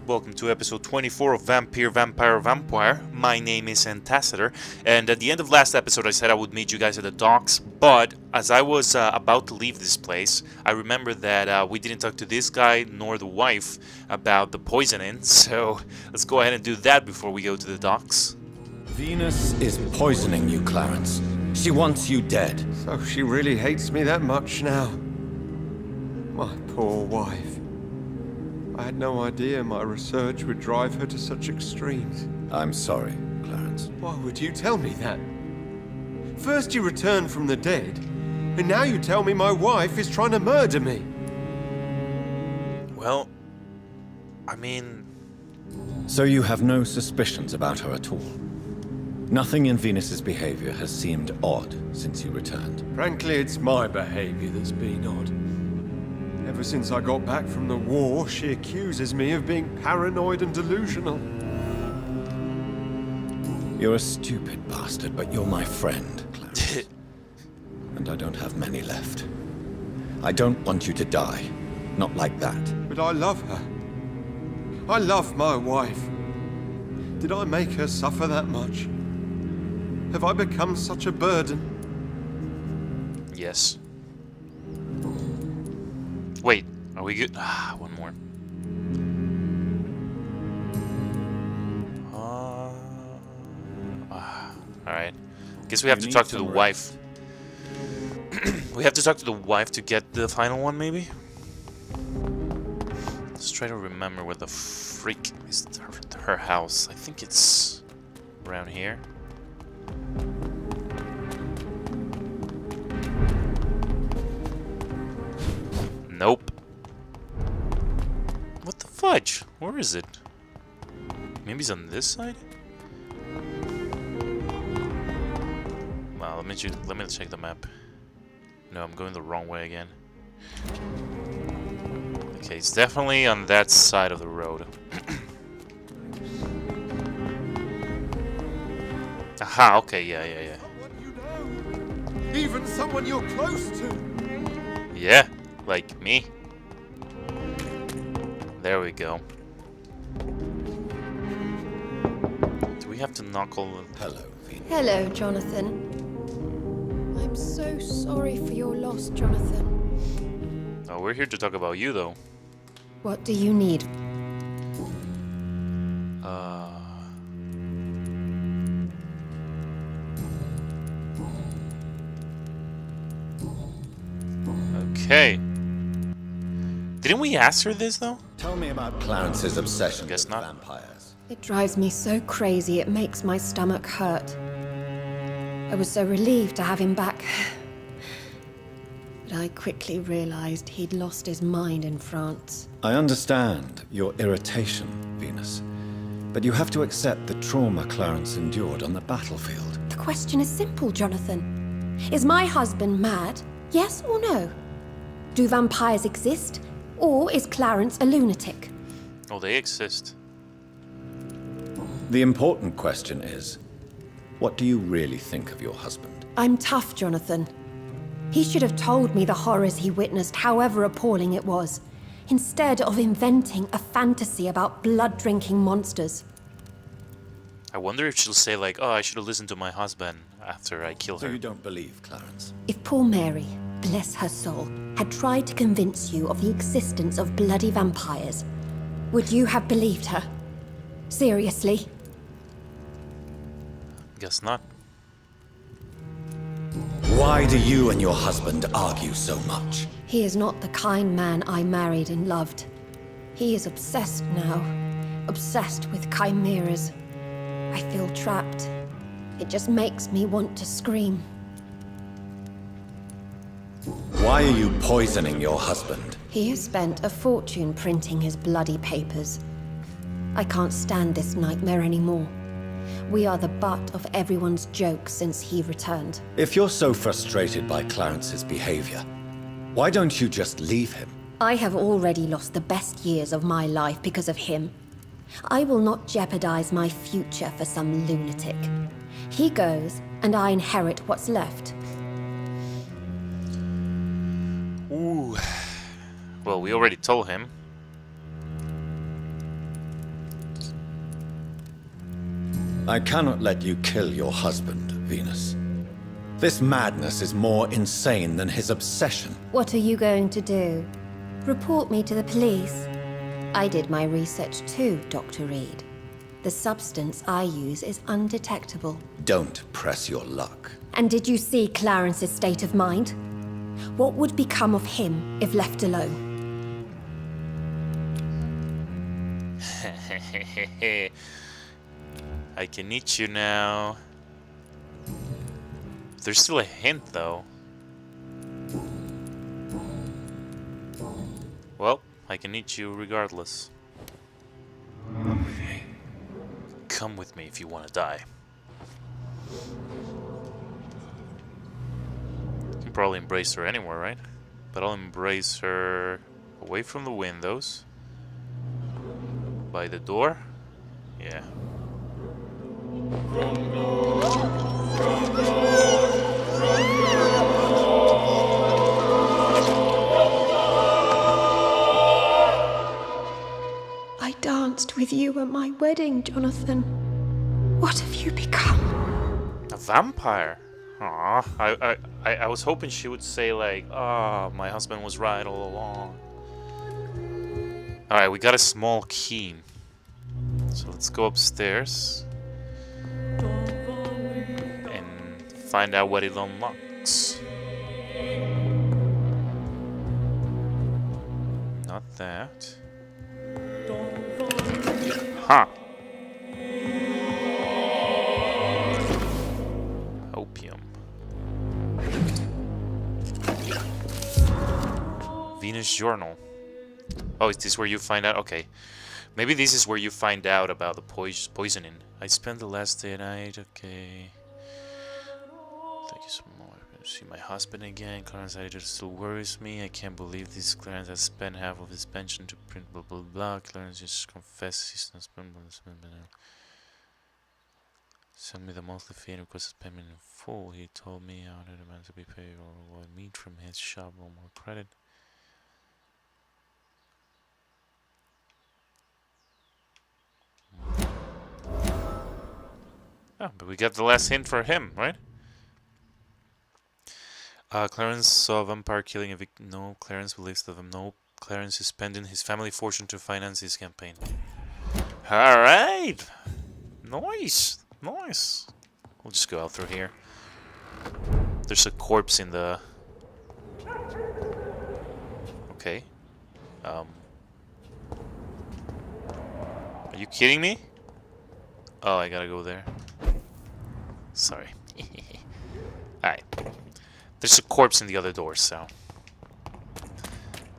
welcome to episode 24 of Vampyr, Vampire, Vampire. My name is Antecedor, and at the end of last episode I said I would meet you guys at the docks, but as I was about to leave this place, I remembered that we didn't talk to this guy nor the wife about the poisoning, so let's go ahead and do that before we go to the docks. Venus is poisoning you, Clarence. She wants you dead. So she really hates me that much now. My poor wife. I had no idea my research would drive her to such extremes. I'm sorry, Clarence. Why would you tell me that? First you returned from the dead, and now you tell me my wife is trying to murder me. Well, I mean... So you have no suspicions about her at all? Nothing in Venus's behavior has seemed odd since you returned? Frankly, it's my behavior that's been odd. Ever since I got back from the war, she accuses me of being paranoid and delusional. You're a stupid bastard, but you're my friend, Clarence. And I don't have many left. I don't want you to die. Not like that. But I love her. I love my wife. Did I make her suffer that much? Have I become such a burden? Yes. Wait, are we good? One more. Alright. Guess we have to talk to the wife. We have to talk to the wife to get the final one, maybe? Let's try to remember where the freak is her house. I think it's around here. Nope. What the fudge? Where is it? Maybe it's on this side? Wow, let me check the map. No, I'm going the wrong way again. Okay, it's definitely on that side of the road. Aha, okay, yeah. Someone you know. Even someone you're close to. Yeah. Like me. There we go. Do we have to knock all the... Hello, Venus. Hello, Jonathan. I'm so sorry for your loss, Jonathan. Oh, we're here to talk about you, though. What do you need? Okay. Didn't we ask her this, though? Tell me about Clarence's obsession Guess with not. vampires. It drives me so crazy it makes my stomach hurt. I was so relieved to have him back. But I quickly realized he'd lost his mind in France. I understand your irritation, Venus. But you have to accept the trauma Clarence endured on the battlefield. The question is simple, Jonathan. Is my husband mad? Yes or no? Do vampires exist? Or is Clarence a lunatic? Oh, they exist. The important question is, what do you really think of your husband? I'm tough, Jonathan. He should have told me the horrors he witnessed, however appalling it was, instead of inventing a fantasy about blood-drinking monsters. I wonder if she'll say, like, oh, I should have listened to my husband after I kill So her. you don't believe Clarence? If poor Mary, bless her soul, had tried to convince you of the existence of bloody vampires, would you have believed her? Seriously? Guess not. Why do you and your husband argue so much? He is not the kind man I married and loved. He is obsessed now. Obsessed with chimeras. I feel trapped. It just makes me want to scream. Why are you poisoning your husband? He has spent a fortune printing his bloody papers. I can't stand this nightmare anymore. We are the butt of everyone's jokes since he returned. If you're so frustrated by Clarence's behavior, why don't you just leave him? I have already lost the best years of my life because of him. I will not jeopardize my future for some lunatic. He goes, and I inherit what's left. Ooh. Well, we already told him. I cannot let you kill your husband, Venus. This madness is more insane than his obsession. What are you going to do? Report me to the police? I did my research too, Dr. Reed. The substance I use is undetectable. Don't press your luck. And did you see Clarence's state of mind? What would become of him if left alone? I can eat you now. There's still a hint, though. Well, I can eat you regardless. Come with me if you want to die. You can probably embrace her anywhere, right? But I'll embrace her away from the windows. By the door? Yeah. I danced with you at my wedding, Jonathan. What have you become? A vampire? Aw, I was hoping she would say like, "Oh, my husband was right all along." Alright, we got a small key. So let's go upstairs and find out what it unlocks. Not that. Huh. Opium. Venus Journal. Oh, is this where you find out? Okay. Maybe this is where you find out about the poisoning. I spent the last day night. Okay. Thank you so much. See my husband again. Clarence attitude still worries me. I can't believe this. Clarence has spent half of his pension to print blah blah blah. Clarence just confessed he's not spent. Send me the monthly fee and requested payment in full. He told me how to demand to be paid or will I meet from his shop or more credit. Oh, but we got the last hint for him, right? Clarence saw a vampire killing a victim. No, Clarence believes the no. Clarence is spending his family fortune to finance his campaign. Alright! Nice! Nice! We'll just go out through here. There's a corpse in the... Okay. Are you kidding me? Oh, I gotta go there. Sorry. Alright. There's a corpse in the other door, so...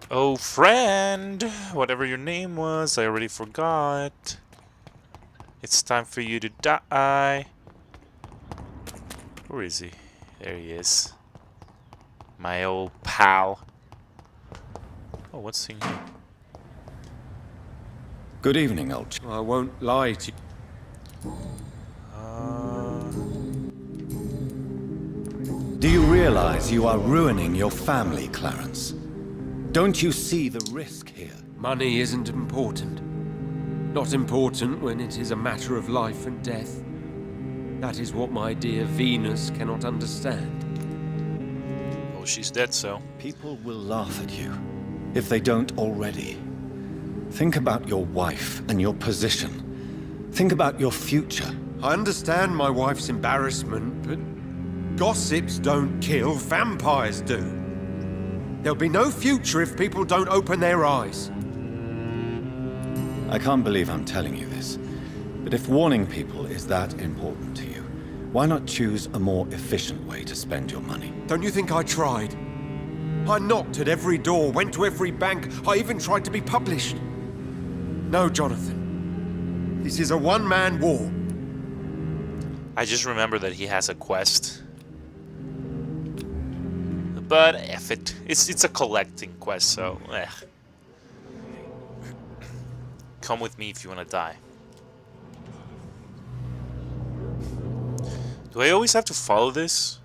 Oh, friend! Whatever your name was, I already forgot. It's time for you to die. Where is he? There he is. My old pal. Oh, what's in here? Good evening, old chap. I won't lie to you. Do you realize you are ruining your family, Clarence? Don't you see the risk here? Money isn't important. Not important when it is a matter of life and death. That is what my dear Venus cannot understand. Well, she's dead, so... People will laugh at you, if they don't already. Think about your wife and your position. Think about your future. I understand my wife's embarrassment, but gossips don't kill, vampires do. There'll be no future if people don't open their eyes. I can't believe I'm telling you this, but if warning people is that important to you, why not choose a more efficient way to spend your money? Don't you think I tried? I knocked at every door, went to every bank, I even tried to be published. No, Jonathan. This is a one-man war. I just remember that he has a quest. But F it. It's a collecting quest, so Come with me if you want to die. Do I always have to follow this?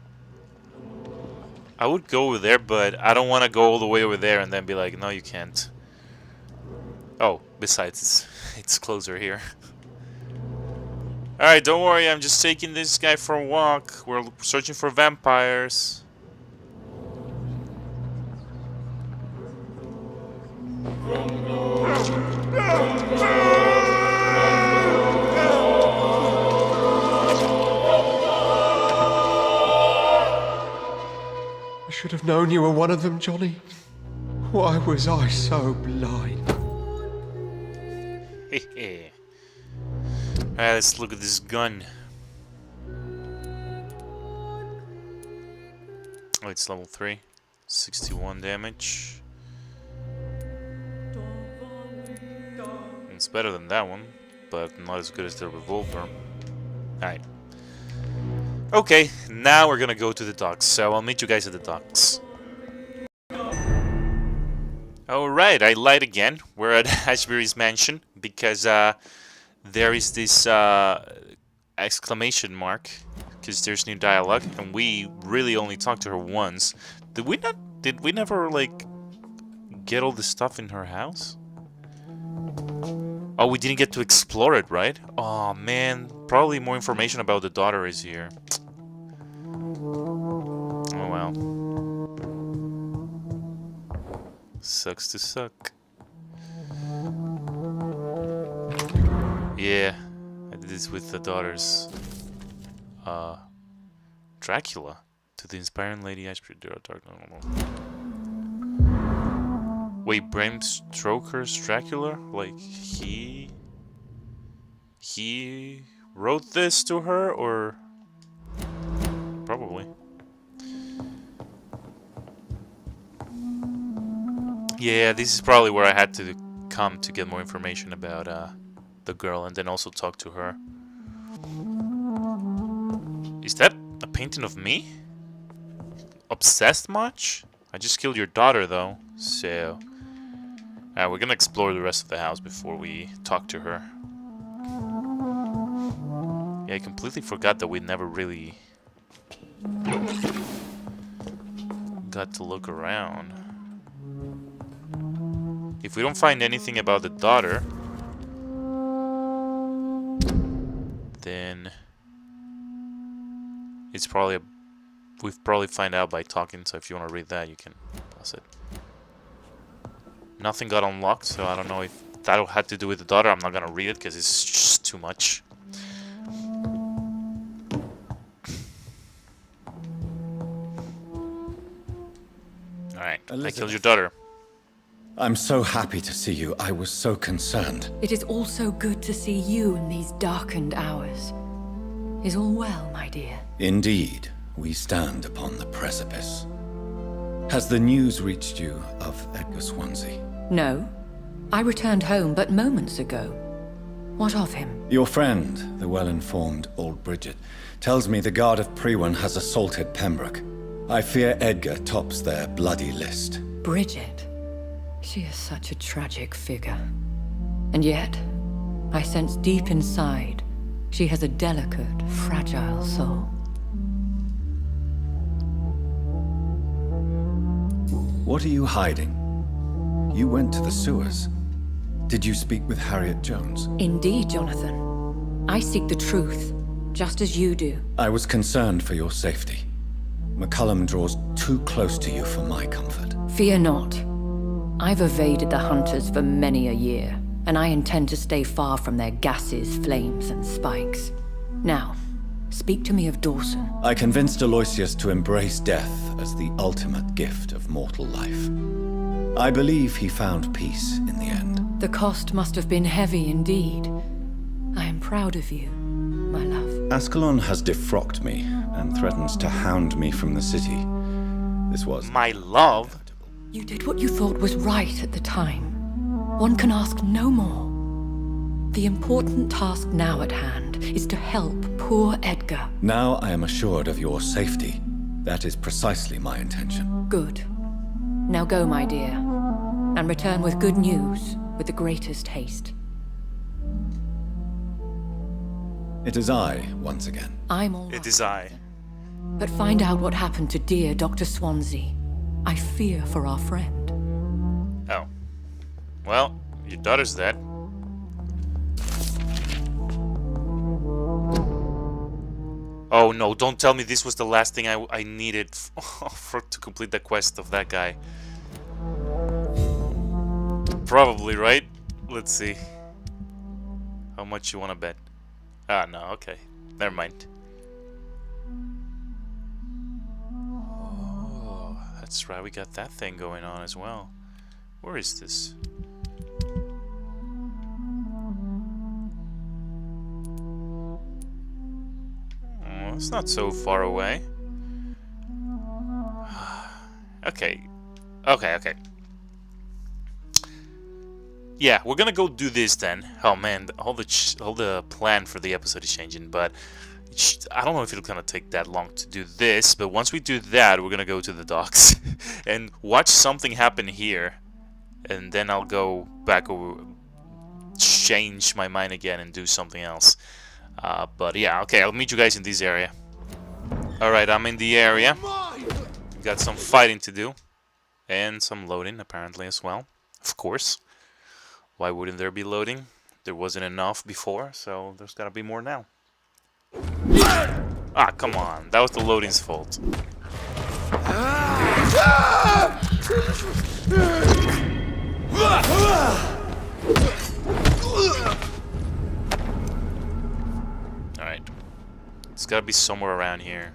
I would go over there, but I don't want to go all the way over there and then be like, no, you can't. Oh, besides, it's closer here. Alright, don't worry, I'm just taking this guy for a walk. We're searching for vampires. I should have known you were one of them, Johnny. Why was I so blind? Alright, let's look at this gun. Oh, it's level 3. 61 damage. It's better than that one, but not as good as the revolver. Alright. Okay, now we're gonna go to the docks, so I'll meet you guys at the docks. Alright, I lied again. We're at Ashbury's mansion because there is this exclamation mark because there's new dialogue, and we really only talked to her once. Did we never like get all the stuff in her house? Oh, we didn't get to explore it, right? Oh man, probably more information about the daughter is here. Oh well. Sucks to suck. Yeah, I did this with the daughters. Dracula. To the inspiring Lady Ashbury. Wait, Bram Stoker's Dracula? Like, he wrote this to her, or? Probably. Yeah, this is probably where I had to come to get more information about the girl, and then also talk to her. Is that a painting of me? Obsessed much? I just killed your daughter, though, so... we're gonna explore the rest of the house before we talk to her. Yeah, I completely forgot that we never really got to look around. If we don't find anything about the daughter, then it's probably we've probably find out by talking. So if you want to read that, you can pause it. Nothing got unlocked, so I don't know if that had to do with the daughter. I'm not gonna read it because it's just too much. Alright, I killed your daughter. I'm so happy to see you. I was so concerned. It is also good to see you in these darkened hours. Is all well, my dear? Indeed, we stand upon the precipice. Has the news reached you of Edgar Swansea? No. I returned home but moments ago. What of him? Your friend, the well-informed old Bridget, tells me the Guard of Priwen has assaulted Pembroke. I fear Edgar tops their bloody list. Bridget? She is such a tragic figure. And yet, I sense deep inside, she has a delicate, fragile soul. What are you hiding? You went to the sewers. Did you speak with Harriet Jones? Indeed, Jonathan. I seek the truth, just as you do. I was concerned for your safety. McCullum draws too close to you for my comfort. Fear not. I've evaded the hunters for many a year, and I intend to stay far from their gases, flames, and spikes. Now, speak to me of Dawson. I convinced Aloysius to embrace death as the ultimate gift of mortal life. I believe he found peace in the end. The cost must have been heavy indeed. I am proud of you, my love. Ascalon has defrocked me and threatens to hound me from the city. This was... My love? You did what you thought was right at the time. One can ask no more. The important task now at hand is to help poor Edgar. Now I am assured of your safety. That is precisely my intention. Good. Now go, my dear, and return with good news with the greatest haste. It is I, once again. I'm all It is I. But find out what happened to dear Dr. Swansea. I fear for our friend. Oh. Well, your daughter's dead. Oh no, don't tell me this was the last thing I needed to complete the quest of that guy. Probably, right? Let's see. How much you wanna bet? Ah, no, okay. Never mind. Oh, that's right, we got that thing going on as well. Where is this? Oh, it's not so far away. Okay. Okay. Yeah, we're gonna go do this then. Oh man, all the plan for the episode is changing, but I don't know if it's gonna take that long to do this. But once we do that, we're gonna go to the docks and watch something happen here, and then I'll go back over, change my mind again, and do something else. But yeah, okay, I'll meet you guys in this area. All right, I'm in the area. Got some fighting to do, and some loading apparently as well. Of course. Why wouldn't there be loading? There wasn't enough before, so there's gotta be more now. Ah, come on. That was the loading's fault. Alright. It's gotta be somewhere around here.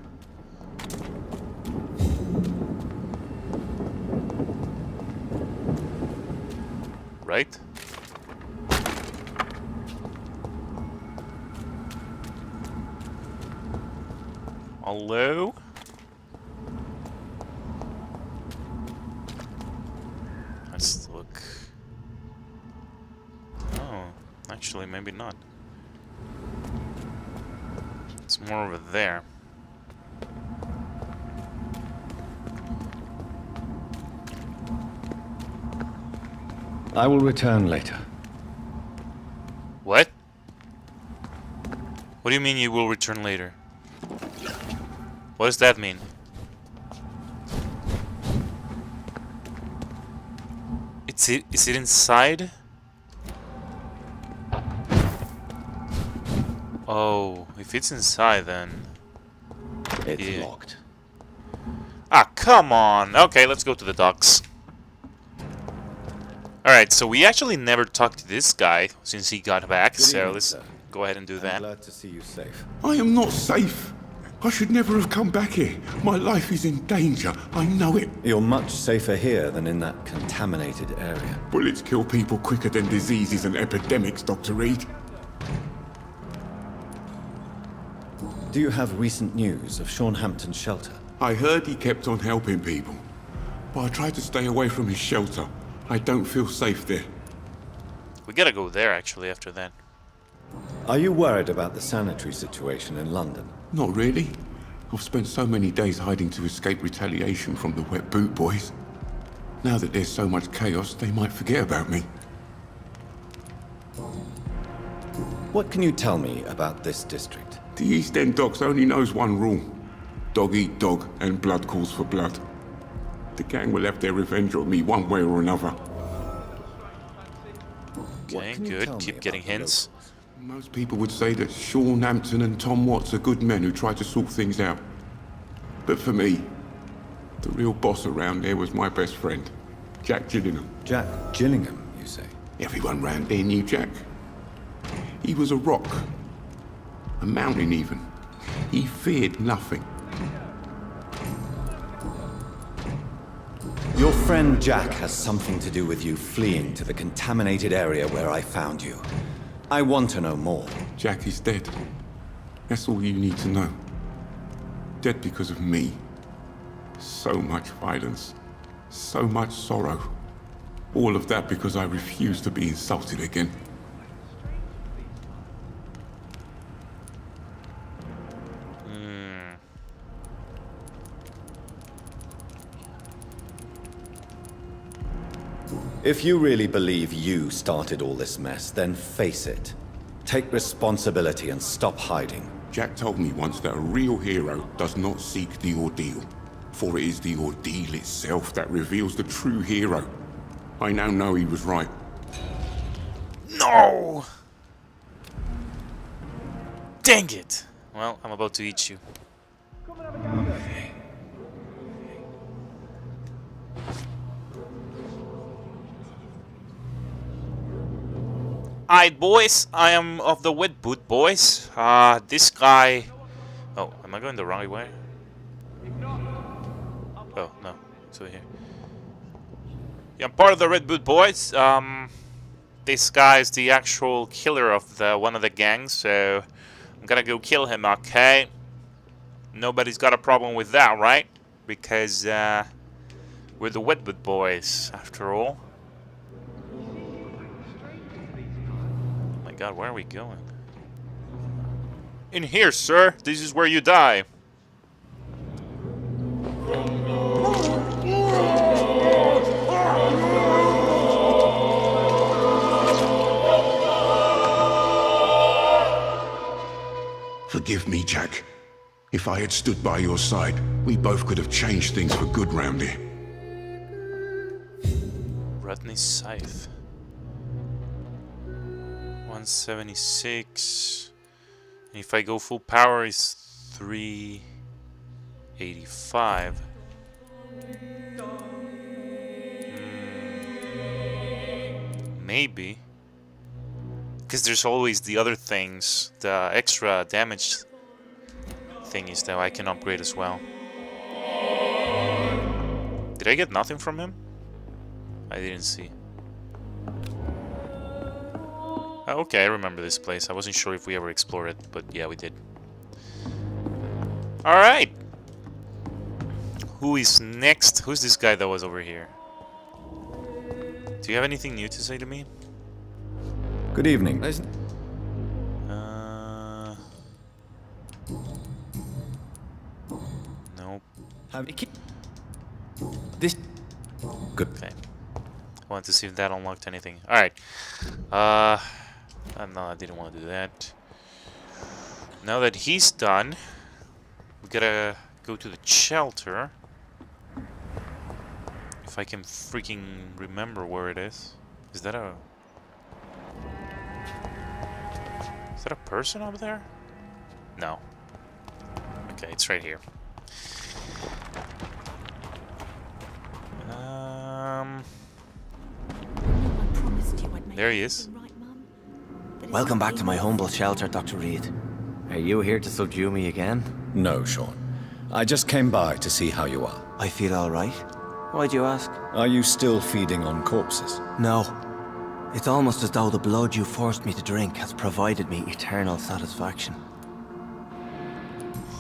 Right? Hello? Let's look. Oh, actually, maybe not. It's more over there. I will return later. What? What do you mean you will return later? What does that mean? Is it inside? Oh, if it's inside then... It's locked. Ah, come on! Okay, let's go to the docks. Alright, so we actually never talked to this guy since he got back, so let's go ahead and do that. I'm glad to see you safe. I am not safe. I should never have come back here. My life is in danger. I know it. You're much safer here than in that contaminated area. Bullets kill people quicker than diseases and epidemics, Dr. Reed. Do you have recent news of Sean Hampton's shelter? I heard he kept on helping people, but I tried to stay away from his shelter. I don't feel safe there. We gotta go there, actually, after that. Are you worried about the sanitary situation in London? Not really. I've spent so many days hiding to escape retaliation from the Wet Boot Boys. Now that there's so much chaos, they might forget about me. What can you tell me about this district? The East End Docks only knows one rule. Dog eat dog, and blood calls for blood. The gang will have their revenge on me one way or another. Okay, good. Keep getting hints. Most people would say that Sean Hampton and Tom Watts are good men who try to sort things out. But for me, the real boss around there was my best friend, Jack Gillingham. Jack Gillingham, you say? Everyone round there knew Jack. He was a rock. A mountain even. He feared nothing. Your friend Jack has something to do with you fleeing to the contaminated area where I found you. I want to know more. Jack is dead. That's all you need to know. Dead because of me. So much violence. So much sorrow. All of that because I refuse to be insulted again. If you really believe you started all this mess, then face it. Take responsibility and stop hiding. Jack told me once that a real hero does not seek the ordeal, for it is the ordeal itself that reveals the true hero. I now know he was right. No! Dang it! Well, I'm about to eat you. Alright, boys, I am of the wet boot, boys. This guy... Oh, am I going the wrong way? Oh, no, it's over here. Yeah, I'm part of the Red Boot boys. This guy is the actual killer of one of the gangs, so I'm gonna go kill him, okay? Nobody's got a problem with that, right? Because, we're the Wet Boot boys, after all. Oh my god, where are we going? In here, sir! This is where you die! Forgive me, Jack. If I had stood by your side, we both could have changed things for good round here. Rodney's Scythe. 176. And if I go full power, it's 385. Maybe. Because there's always the other things, the extra damage thingies that I can upgrade as well. Did I get nothing from him? I didn't see. Oh, okay, I remember this place. I wasn't sure if we ever explored it, but yeah, we did. Alright! Who is next? Who's this guy that was over here? Do you have anything new to say to me? Good evening. Nope. This. Good. Okay. I wanted to see if that unlocked anything. Alright. No, I didn't want to do that. Now that he's done, we gotta go to the shelter. If I can freaking remember where it is. Is that a... Is that a person over there? No. Okay, it's right here. There he is. Welcome back to my humble shelter, Dr. Reed. Are you here to subdue me again? No, Sean. I just came by to see how you are. I feel all right. Why'd you ask? Are you still feeding on corpses? No. It's almost as though the blood you forced me to drink has provided me eternal satisfaction.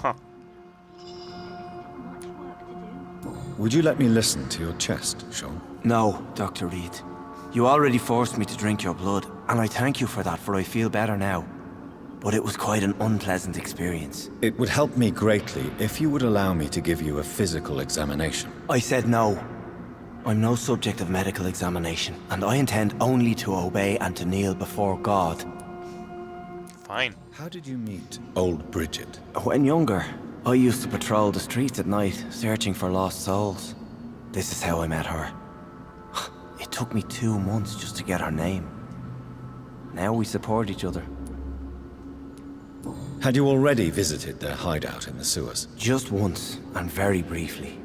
Huh. Would you let me listen to your chest, Sean? No, Dr. Reed. You already forced me to drink your blood, and I thank you for that, for I feel better now. But it was quite an unpleasant experience. It would help me greatly if you would allow me to give you a physical examination. I said no. I'm no subject of medical examination, and I intend only to obey and to kneel before God. Fine. How did you meet old Bridget? When younger, I used to patrol the streets at night, searching for lost souls. This is how I met her. It took me 2 months just to get her name. Now we support each other. Had you already visited their hideout in the sewers? Just once, and very briefly.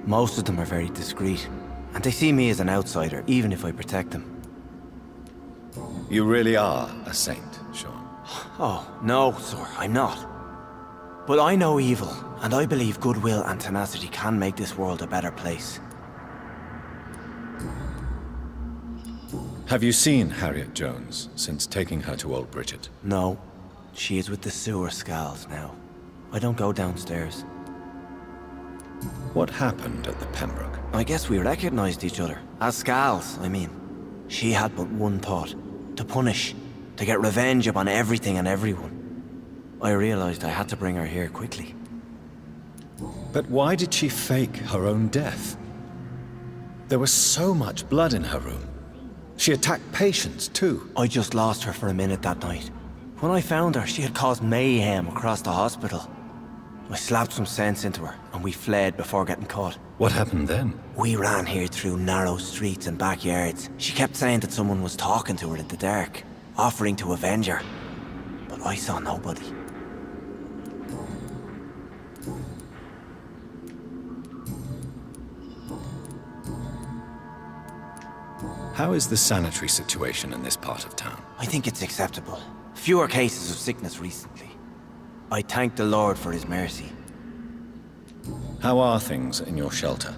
Most of them are very discreet, and they see me as an outsider, even if I protect them. You really are a saint, Sean. Oh, no, sir, I'm not. But I know evil, and I believe goodwill and tenacity can make this world a better place. Have you seen Harriet Jones since taking her to old Bridget? No, she is with the sewer Scals now. I don't go downstairs. What happened at the Pembroke? I guess we recognized each other. As Scals, I mean. She had but one thought. To punish. To get revenge upon everything and everyone. I realized I had to bring her here quickly. But why did she fake her own death? There was so much blood in her room. She attacked patients, too. I just lost her for a minute that night. When I found her, she had caused mayhem across the hospital. I slapped some sense into her, and we fled before getting caught. What happened then? We ran here through narrow streets and backyards. She kept saying that someone was talking to her in the dark, offering to avenge her. But I saw nobody. How is the sanitary situation in this part of town? I think it's acceptable. Fewer cases of sickness recently. I thank the Lord for his mercy. How are things in your shelter?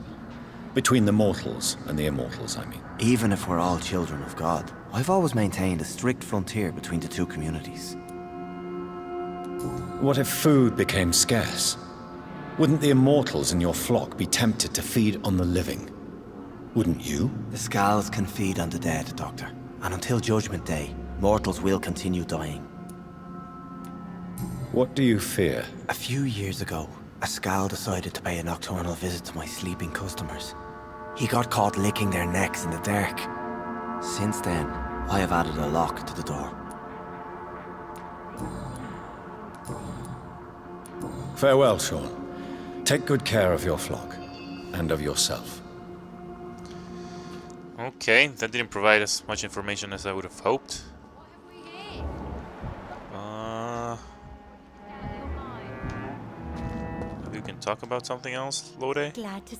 Between the mortals and the immortals, I mean. Even if we're all children of God, I've always maintained a strict frontier between the two communities. What if food became scarce? Wouldn't the immortals in your flock be tempted to feed on the living? Wouldn't you? The Scals can feed on the dead, Doctor. And until Judgment Day, mortals will continue dying. What do you fear? A few years ago, a Scal decided to pay a nocturnal visit to my sleeping customers. He got caught licking their necks in the dark. Since then, I have added a lock to the door. Farewell, Sean. Take good care of your flock, and of yourself. Okay, that didn't provide as much information as I would have hoped. Maybe we can talk about something else, Lode? Glad to...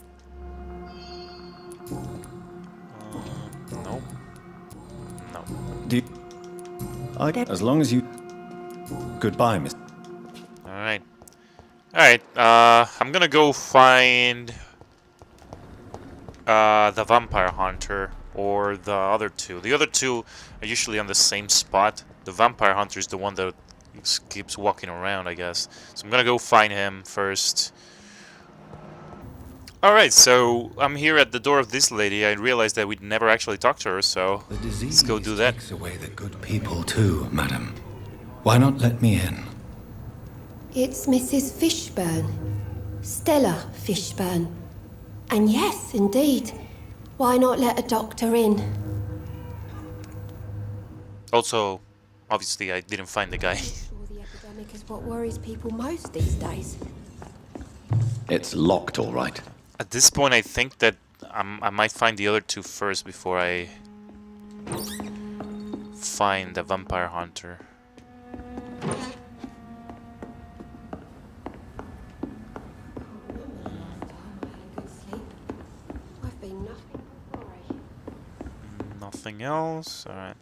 No. No. As long as you... Goodbye, Miss... Alright. Alright, I'm gonna go find... the Vampire Hunter, or the other two. The other two are usually on the same spot. The Vampire Hunter is the one that keeps walking around, I guess. So I'm gonna go find him first. Alright, so I'm here at the door of this lady. I realized that we'd never actually talked to her, so let's go do that. Takes away the good people too, madam. Why not let me in? It's Mrs. Fishburne. Stella Fishburne. And yes, indeed. Why not let a doctor in? Also, obviously, I didn't find the guy. I'm sure the epidemic is what worries people most these days. It's locked, all right. At this point, I think that I might find the other two first before I find the Vampire Hunter. Nothing else? Alright.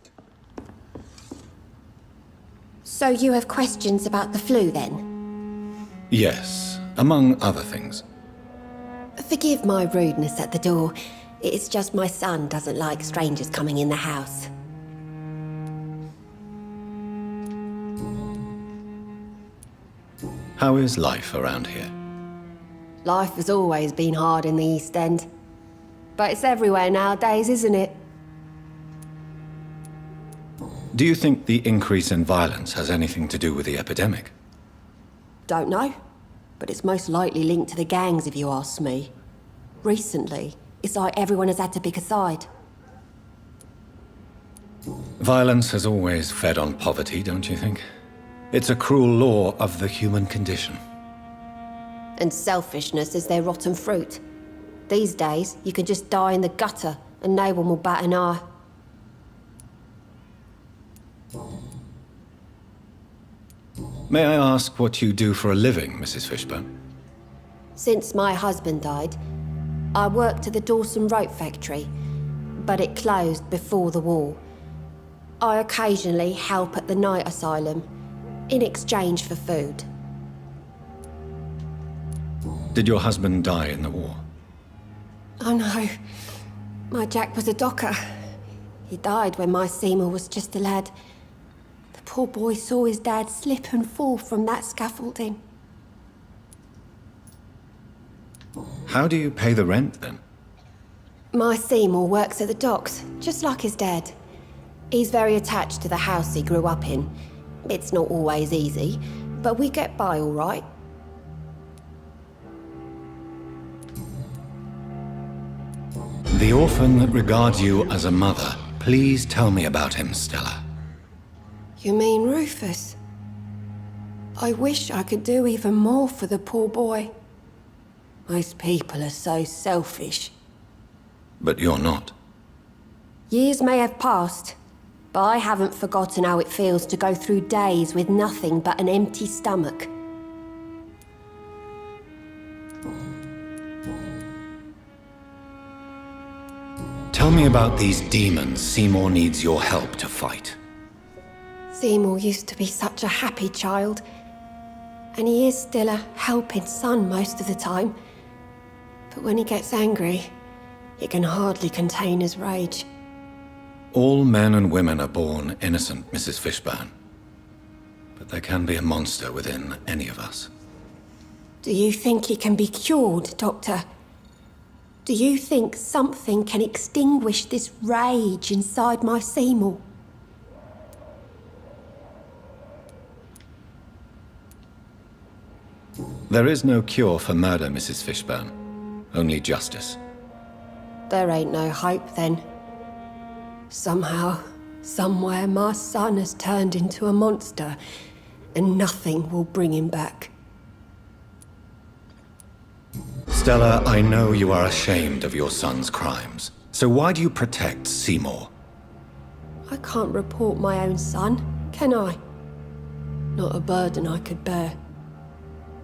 So you have questions about the flu then? Yes, among other things. Forgive my rudeness at the door. It's just my son doesn't like strangers coming in the house. How is life around here? Life has always been hard in the East End. But it's everywhere nowadays, isn't it? Do you think the increase in violence has anything to do with the epidemic? Don't know. But it's most likely linked to the gangs, if you ask me. Recently, it's like everyone has had to pick a side. Violence has always fed on poverty, don't you think? It's a cruel law of the human condition. And selfishness is their rotten fruit. These days, you can just die in the gutter and no one will bat an eye. May I ask what you do for a living, Mrs. Fishburne? Since my husband died, I worked at the Dawson Rope Factory, but it closed before the war. I occasionally help at the night asylum, in exchange for food. Did your husband die in the war? Oh no, my Jack was a docker. He died when my Seymour was just a lad. The poor boy saw his dad slip and fall from that scaffolding. How do you pay the rent, then? My Seymour works at the docks, just like his dad. He's very attached to the house he grew up in. It's not always easy, but we get by all right. The orphan that regards you as a mother. Please tell me about him, Stella. You mean Rufus? I wish I could do even more for the poor boy. Most people are so selfish. But you're not. Years may have passed, but I haven't forgotten how it feels to go through days with nothing but an empty stomach. Tell me me about these demons Seymour needs your help to fight. Seymour used to be such a happy child. And he is still a helping son most of the time. But when he gets angry, he can hardly contain his rage. All men and women are born innocent, Mrs. Fishburne. But there can be a monster within any of us. Do you think he can be cured, Doctor? Do you think something can extinguish this rage inside my Seymour? There is no cure for murder, Mrs. Fishburne. Only justice. There ain't no hope then. Somehow, somewhere, my son has turned into a monster, and nothing will bring him back. Stella, I know you are ashamed of your son's crimes. So why do you protect Seymour? I can't report my own son, can I? Not a burden I could bear.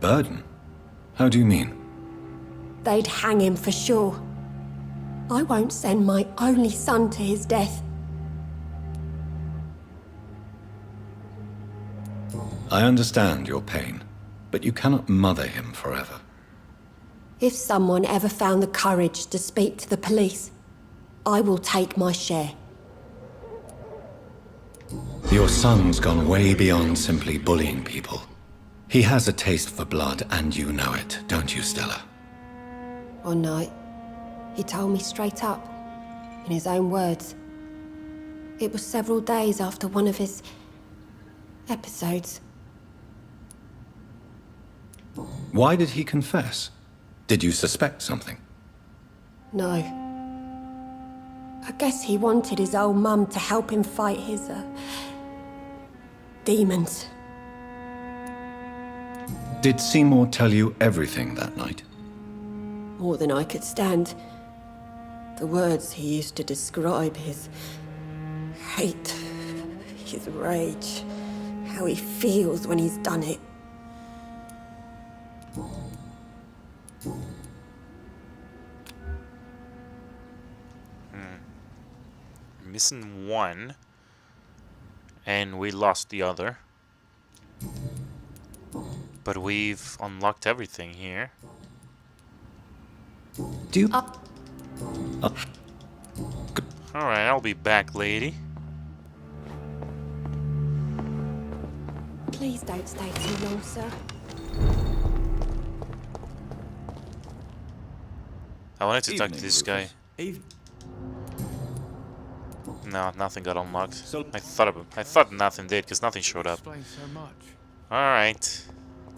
Burden? How do you mean? They'd hang him for sure. I won't send my only son to his death. I understand your pain, but you cannot mother him forever. If someone ever found the courage to speak to the police, I will take my share. Your son's gone way beyond simply bullying people. He has a taste for blood, and you know it, don't you, Stella? One night, he told me straight up, in his own words. It was several days after one of his episodes. Why did he confess? Did you suspect something? No. I guess he wanted his old mum to help him fight his, demons. Did Seymour tell you everything that night? More than I could stand. The words he used to describe his hate, his rage, how he feels when he's done it. Missing one, and we lost the other. But we've unlocked everything here. Do you... Alright, I'll be back, lady. Please don't stay too long, sir. I wanted to talk to this guy. Eve. No, nothing got unlocked. I thought nothing did, because nothing showed up. Explains so much. Alright.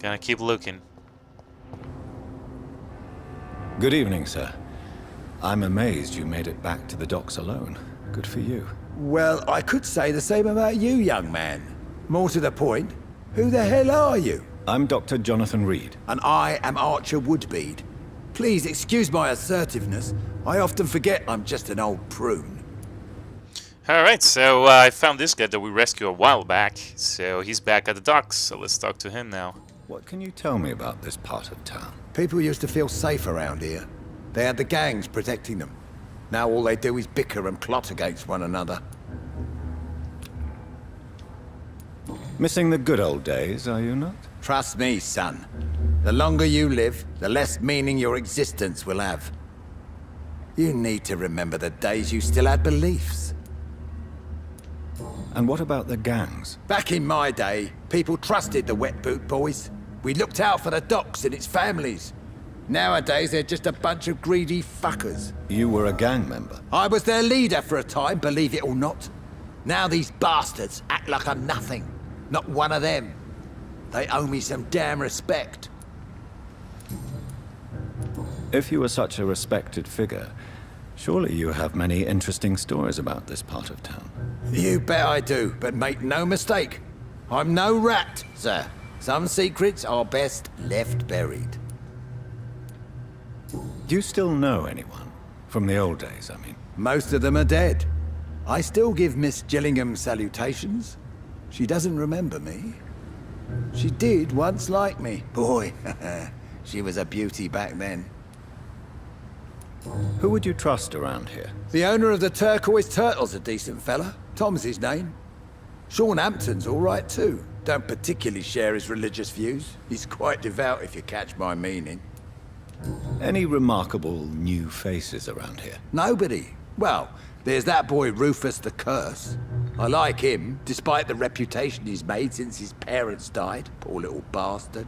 Gonna keep looking. Good evening, sir. I'm amazed you made it back to the docks alone. Good for you. Well, I could say the same about you, young man. More to the point, who the hell are you? I'm Dr. Jonathan Reed. And I am Archer Woodbead. Please excuse my assertiveness. I often forget I'm just an old prune. Alright, so I found this guy that we rescued a while back. So he's back at the docks, so let's talk to him now. What can you tell me about this part of town? People used to feel safe around here. They had the gangs protecting them. Now all they do is bicker and plot against one another. Missing the good old days, are you not? Trust me, son. The longer you live, the less meaning your existence will have. You need to remember the days you still had beliefs. And what about the gangs? Back in my day, people trusted the wet boot boys. We looked out for the docks and its families. Nowadays, they're just a bunch of greedy fuckers. You were a gang member. I was their leader for a time, believe it or not. Now these bastards act like I'm nothing. Not one of them. They owe me some damn respect. If you were such a respected figure, surely you have many interesting stories about this part of town. You bet I do, but make no mistake. I'm no rat, sir. Some secrets are best left buried. Do you still know anyone? From the old days, I mean. Most of them are dead. I still give Miss Gillingham salutations. She doesn't remember me. She did once like me. Boy, she was a beauty back then. Who would you trust around here? The owner of the Turquoise Turtle's a decent fella. Tom's his name. Sean Hampton's all right too. Don't particularly share his religious views. He's quite devout, if you catch my meaning. Any remarkable new faces around here? Nobody. Well, there's that boy Rufus the Curse. I like him, despite the reputation he's made since his parents died. Poor little bastard.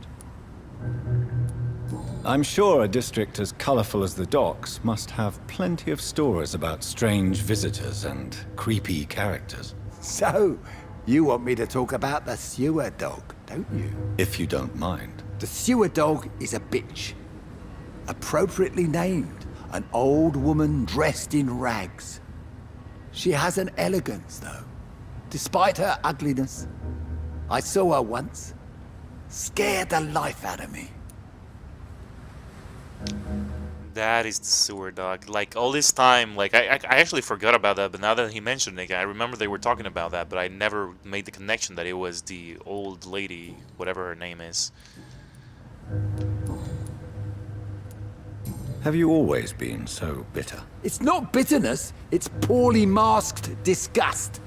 I'm sure a district as colorful as the docks must have plenty of stories about strange visitors and creepy characters. So, you want me to talk about the sewer dog, don't you? If you don't mind. The sewer dog is a bitch. Appropriately named, an old woman dressed in rags. She has an elegance, though, despite her ugliness. I saw her once. Scared the life out of me. That is the sewer dog. Like, all this time, like, I actually forgot about that, but now that he mentioned it, I remember they were talking about that, but I never made the connection that it was the old lady, whatever her name is. Have you always been so bitter? It's not bitterness, it's poorly masked disgust.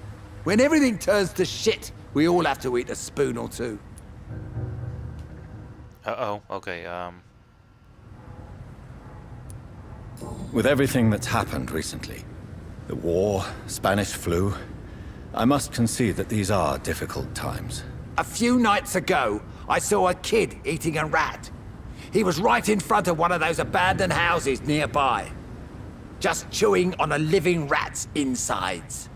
When everything turns to shit, we all have to eat a spoon or two. Uh-oh, okay, With everything that's happened recently, the war, Spanish flu, I must concede that these are difficult times. A few nights ago, I saw a kid eating a rat. He was right in front of one of those abandoned houses nearby, just chewing on a living rat's insides.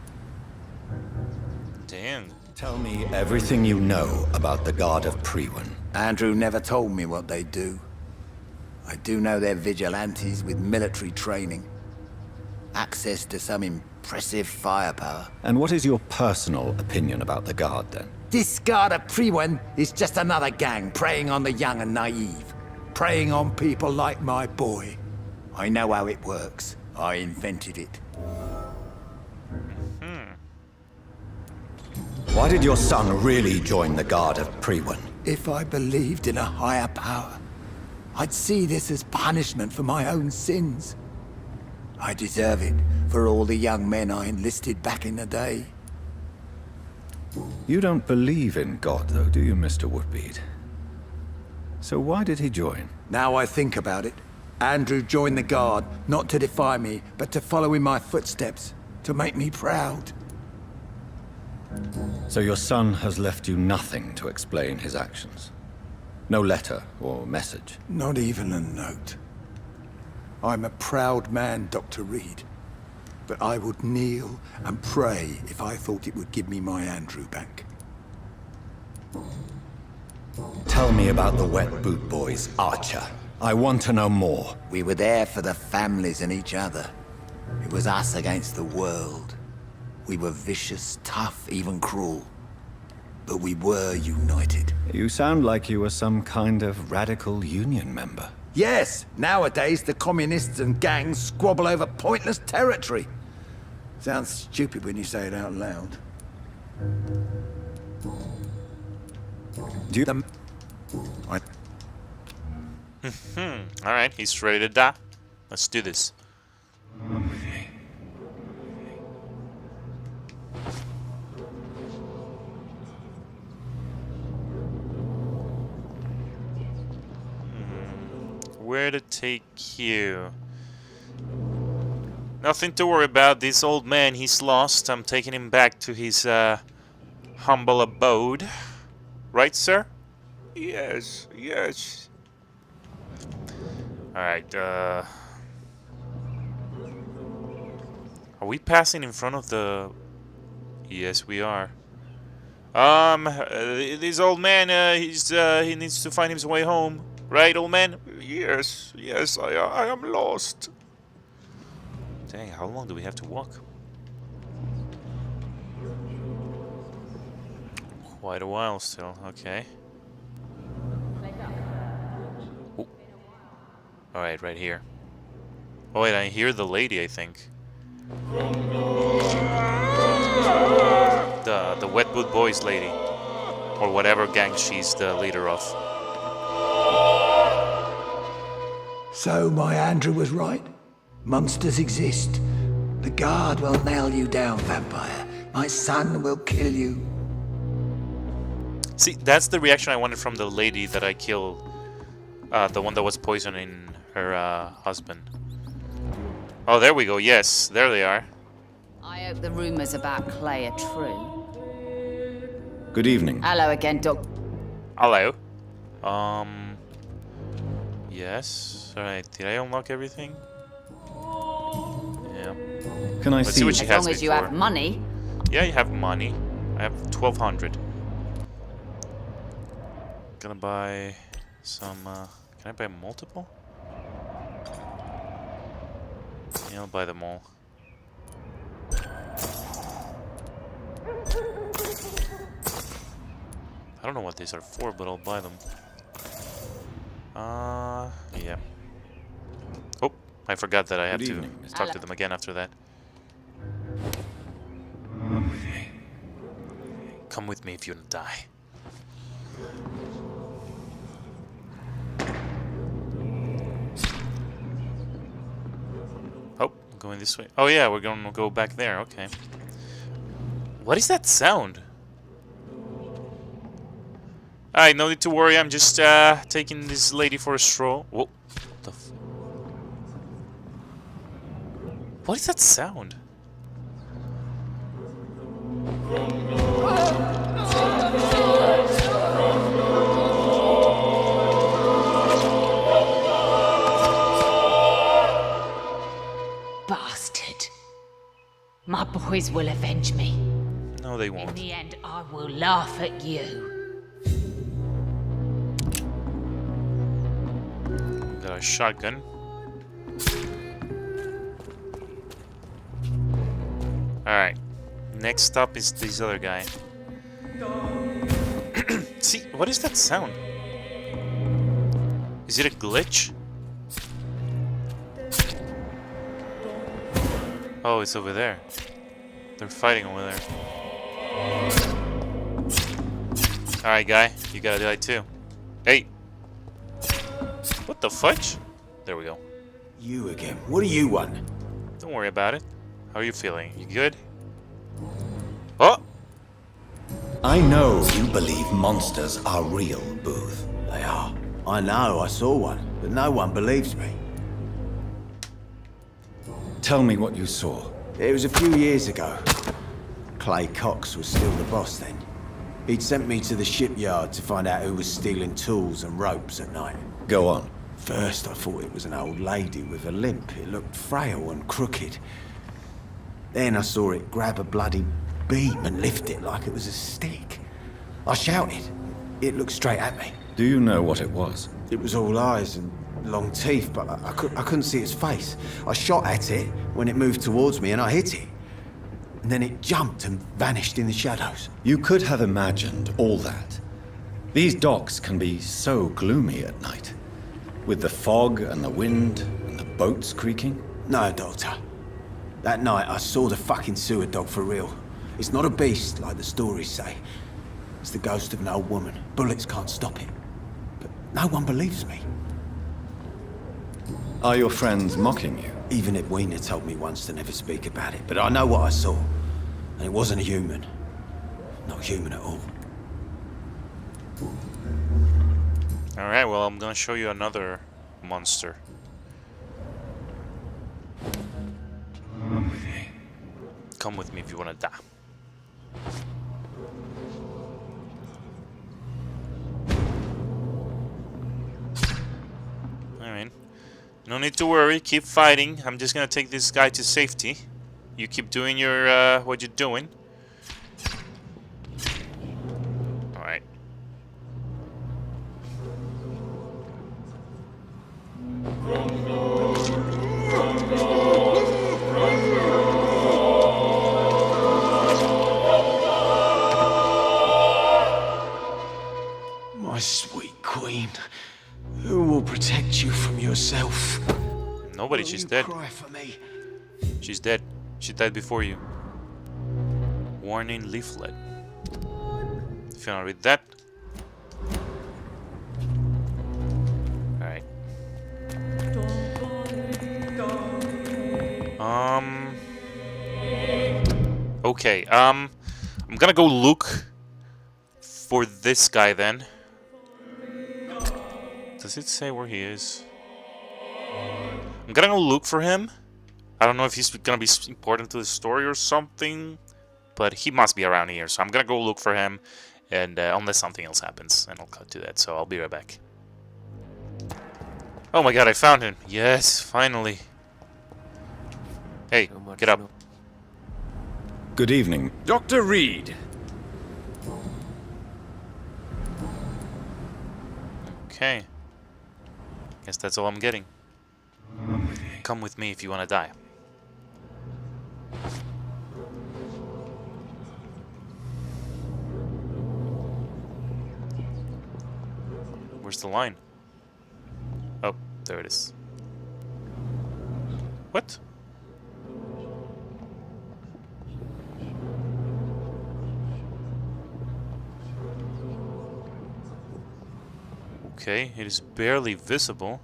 damn. Tell me everything you know about the Guard of Priwen. Andrew never told me what they do. I do know they're vigilantes with military training. Access to some impressive firepower. And what is your personal opinion about the Guard, then? This Guard of Priwen is just another gang preying on the young and naive. Preying on people like my boy. I know how it works. I invented it. Why did your son really join the Guard of Priwen? If I believed in a higher power, I'd see this as punishment for my own sins. I deserve it for all the young men I enlisted back in the day. You don't believe in God, though, do you, Mr. Woodbead? So why did he join? Now I think about it, Andrew joined the Guard, not to defy me, but to follow in my footsteps, to make me proud. So your son has left you nothing to explain his actions? No letter or message? Not even a note. I'm a proud man, Dr. Reed. But I would kneel and pray if I thought it would give me my Andrew back. Tell me about the Wet Boot Boys, Archer. I want to know more. We were there for the families and each other. It was us against the world. We were vicious, tough, even cruel. But we were united. You sound like you were some kind of radical union member. Yes, nowadays the communists and gangs squabble over pointless territory. Sounds stupid when you say it out loud. Do you... Alright, he's ready to die. Let's do this. Where to take you? Nothing to worry about. This old man, he's lost. I'm taking him back to his humble abode. Right, sir? Yes, yes. Alright, are we passing in front of the... Yes, we are. This old man, he needs to find his way home. Right, old man? Yes, yes, I am lost. Dang, how long do we have to walk? Quite a while still, okay. Alright, right here. Oh wait, I hear the lady, I think. The Wet Boot Boys lady. Or whatever gang she's the leader of. So my Andrew was right? Monsters exist. The guard will nail you down, vampire. My son will kill you. See, that's the reaction I wanted from the lady that I killed. The one that was poisoning her husband. Oh, there we go. Yes, there they are. I hope the rumors about Clay are true. Good evening. Hello again, Doc. Hello. Yes. Alright, did I unlock everything? Yeah. Can I Let's see see what she As has long as you before. have money. Yeah, you have money. I have 1,200. Gonna buy some, can I buy multiple? Yeah, I'll buy them all. I don't know what these are for, but I'll buy them. Yeah. Oh, I forgot that I have Good to evening, Mr. talk to them again after that. Come with me if you want to die. Oh, going this way. Oh yeah, we're gonna go back there. Okay. What is that sound? Alright, no need to worry. I'm just taking this lady for a stroll. Whoa. What the f... What is that sound? Bastard. My boys will avenge me. No, they In won't. the end, I will laugh at you. Got a shotgun. Alright. Next up is this other guy. See, what is that sound? Is it a glitch? Oh, it's over there. They're fighting over there. Alright, guy. You gotta die too. Hey! What the fudge? There we go. You again. What do you want? Don't worry about it. How are you feeling? You good? Oh! I know you believe monsters are real, Booth. They are. I know, I saw one, but no one believes me. Tell me what you saw. It was a few years ago. Clay Cox was still the boss then. He'd sent me to the shipyard to find out who was stealing tools and ropes at night. Go on. First, I thought it was an old lady with a limp. It looked frail and crooked. Then I saw it grab a bloody beam and lift it like it was a stick. I shouted. It looked straight at me. Do you know what it was? It was all eyes and long teeth, but I couldn't see its face. I shot at it when it moved towards me and I hit it. And then it jumped and vanished in the shadows. You could have imagined all that. These docks can be so gloomy at night. With the fog and the wind and the boats creaking. No, Doctor. That night I saw the fucking sewer dog for real. It's not a beast like the stories say. It's the ghost of an old woman. Bullets can't stop it. But no one believes me. Are your friends mocking you? Even Edwina told me once to never speak about it, but I know what I saw. And it wasn't a human. Not human at all. Alright, well, I'm gonna show you another monster. Come with me if you wanna die. Alright. No need to worry, keep fighting. I'm just gonna take this guy to safety. You keep doing your, what you're doing. Alright. My sweet queen, who will protect you from yourself? Nobody, Will she's you dead. Cry for me. She's dead. She died before you. Warning leaflet. If you wanna read that. Alright. Okay, I'm gonna go look for this guy then. Does it say where he is? I'm gonna go look for him. I don't know if he's gonna be important to the story or something, but he must be around here, so I'm gonna go look for him, and unless something else happens, and I'll cut to that, so I'll be right back. Oh my god, I found him! Yes, finally. Hey, get up. Good evening. Dr. Reed. Okay. Guess that's all I'm getting. Come with me if you want to die. Where's the line? Oh, there it is. What? Okay, it is barely visible.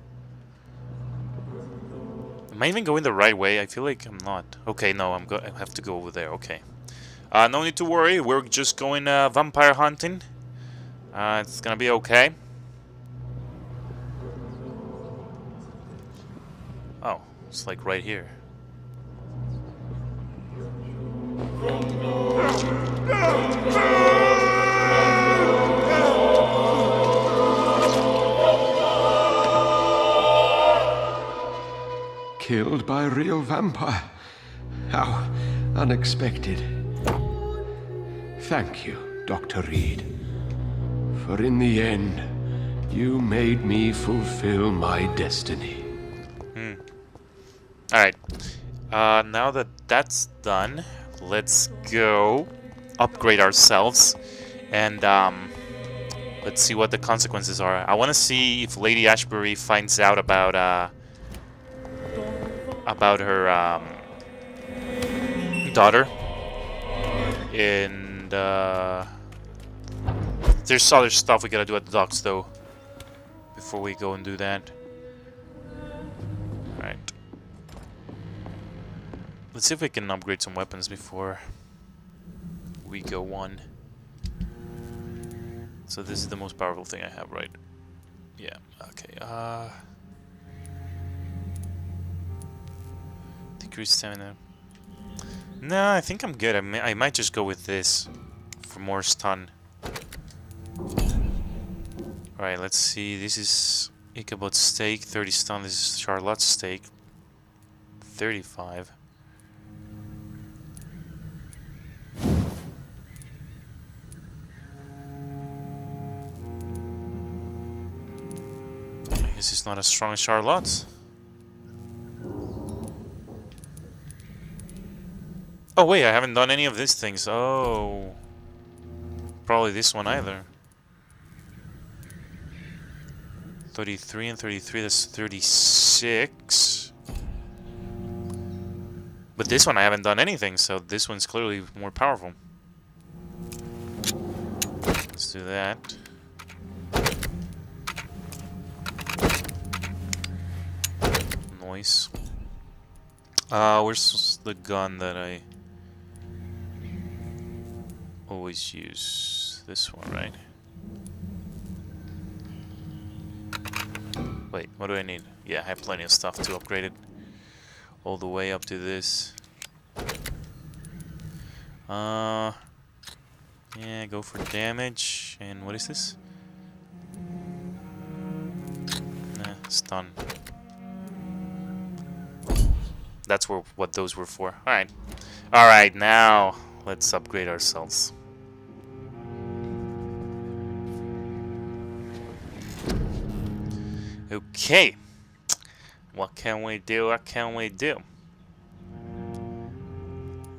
Am I even going the right way? I feel like I'm not. Okay, no, I have to go over there. Okay. No need to worry. We're just going vampire hunting. It's gonna be okay. Oh, it's like right here. Killed by a real vampire. How unexpected. Thank you, Dr. Reed. For in the end, you made me fulfill my destiny. Alright. Now that that's done, let's go upgrade ourselves. And, let's see what the consequences are. I want to see if Lady Ashbury finds out about her, daughter. And, there's other stuff we gotta do at the docks, though, before we go and do that. Alright. Let's see if we can upgrade some weapons before we go on. So this is the most powerful thing I have, right? Yeah, okay, decrease stamina. No, I think I'm good. I might just go with this for more stun. Alright, let's see. This is Ichabod's steak, 30 stun. This is Charlotte's steak, 35. I guess it's not as strong as Charlotte's. Oh wait, I haven't done any of these things. Oh. Probably this one either. 33 and 33, that's 36. But this one I haven't done anything, so this one's clearly more powerful. Let's do that. Noise. Where's the gun that I always use? This one, right? Wait, what do I need? Yeah, I have plenty of stuff to upgrade it all the way up to this. Yeah, go for damage. And what is this? Nah, stun. That's what those were for. Alright. Alright, now let's upgrade ourselves. Okay. What can we do? What can we do?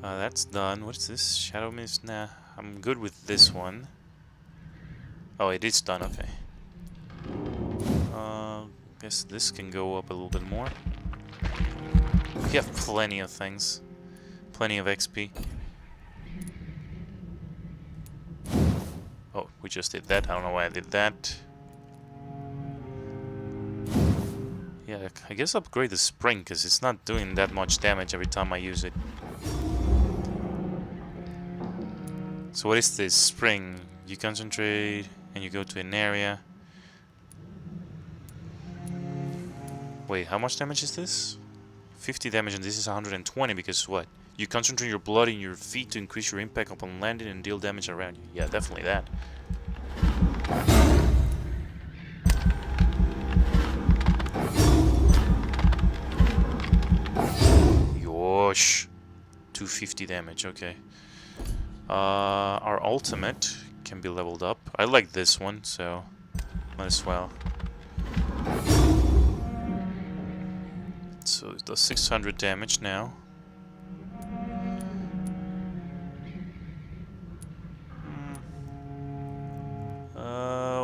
That's done. What's this? Shadow Mist? Nah, I'm good with this one. Oh, it is done. Okay. Guess this can go up a little bit more. We have plenty of things. Plenty of XP. Oh, we just did that. I don't know why I did that. Yeah, I guess upgrade the spring, because it's not doing that much damage every time I use it. So what is this? Spring. You concentrate and you go to an area. Wait, how much damage is this? 50 damage, and this is 120 because what? You concentrate your blood in your feet to increase your impact upon landing and deal damage around you. Yeah, definitely that. Yosh. 250 damage, okay. Our ultimate can be leveled up. I like this one, so might as well. So it does 600 damage now.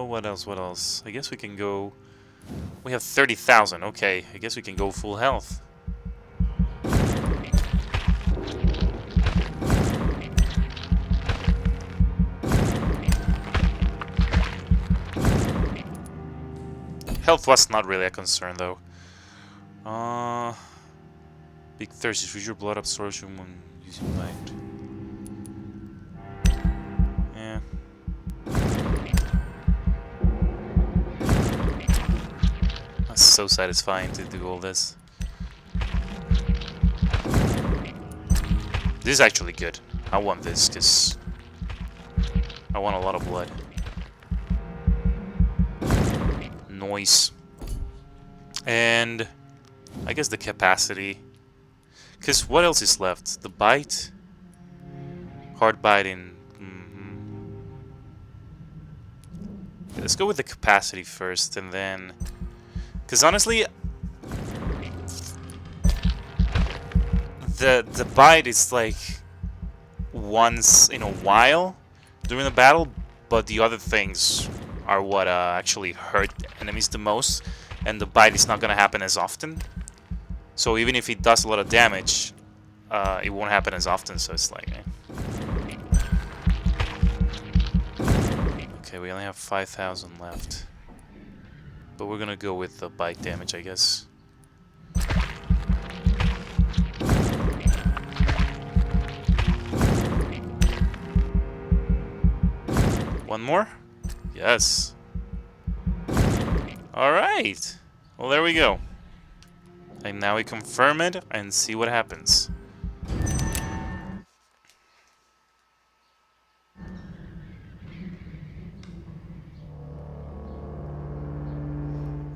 What else? What else? I guess we can go... We have 30,000. Okay, I guess we can go full health. Health was not really a concern, though. Big thirst. Increase your blood absorption when using light. Yeah. That's so satisfying to do all this. This is actually good. I want this because I want a lot of blood. Noise. And I guess the capacity. Because what else is left? The bite? Hard biting. Okay, let's go with the capacity first and then... Because honestly... The bite is like... once in a while during the battle, but the other things are what actually hurt enemies the most, and the bite is not gonna happen as often. So even if it does a lot of damage, it won't happen as often. So it's like, okay, we only have 5,000 left, but we're gonna go with the bite damage, I guess. One more? Yes. Alright. Well, there we go. And now we confirm it and see what happens.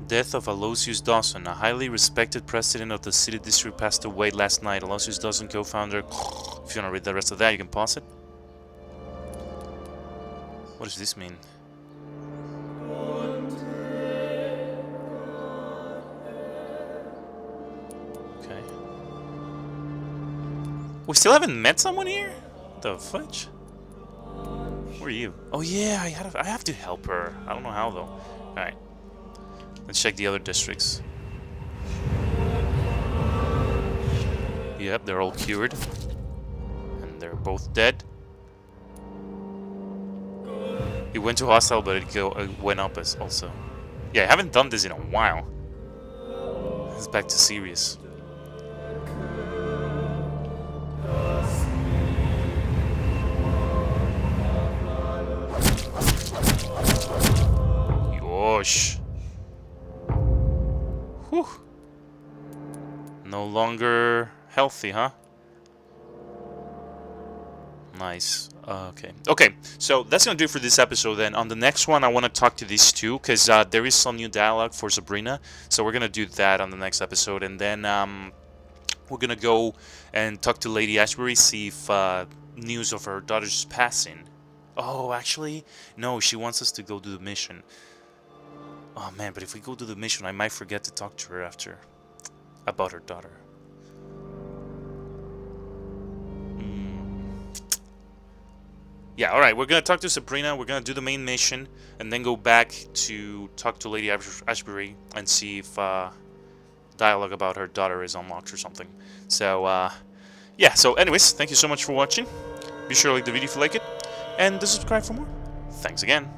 Death of Aloysius Dawson, a highly respected president of the city district, passed away last night. Aloysius Dawson, co-founder. If you want to read the rest of that, you can pause it. What does this mean? Okay. We still haven't met someone here? The fudge? Where are you? Oh yeah, I have to help her. I don't know how though. Alright. Let's check the other districts. Yep, they're all cured. And they're both dead. It went to hostile, but it went up as also. Yeah, I haven't done this in a while. It's back to serious. Yosh. Whew. No longer healthy, huh? Nice. Okay, so that's gonna do it for this episode then. On the next one, I want to talk to these two, because there is some new dialogue for Sabrina. So we're gonna do that on the next episode, and then we're gonna go and talk to Lady Ashbury, see if news of her daughter's passing. Oh, actually, no, she wants us to go do the mission. Oh man, but if we go do the mission, I might forget to talk to her after about her daughter. Yeah, alright, we're gonna talk to Sabrina, we're gonna do the main mission, and then go back to talk to Lady Ashbury and see if dialogue about her daughter is unlocked or something. So, yeah, so anyways, thank you so much for watching. Be sure to like the video if you like it, and to subscribe for more. Thanks again.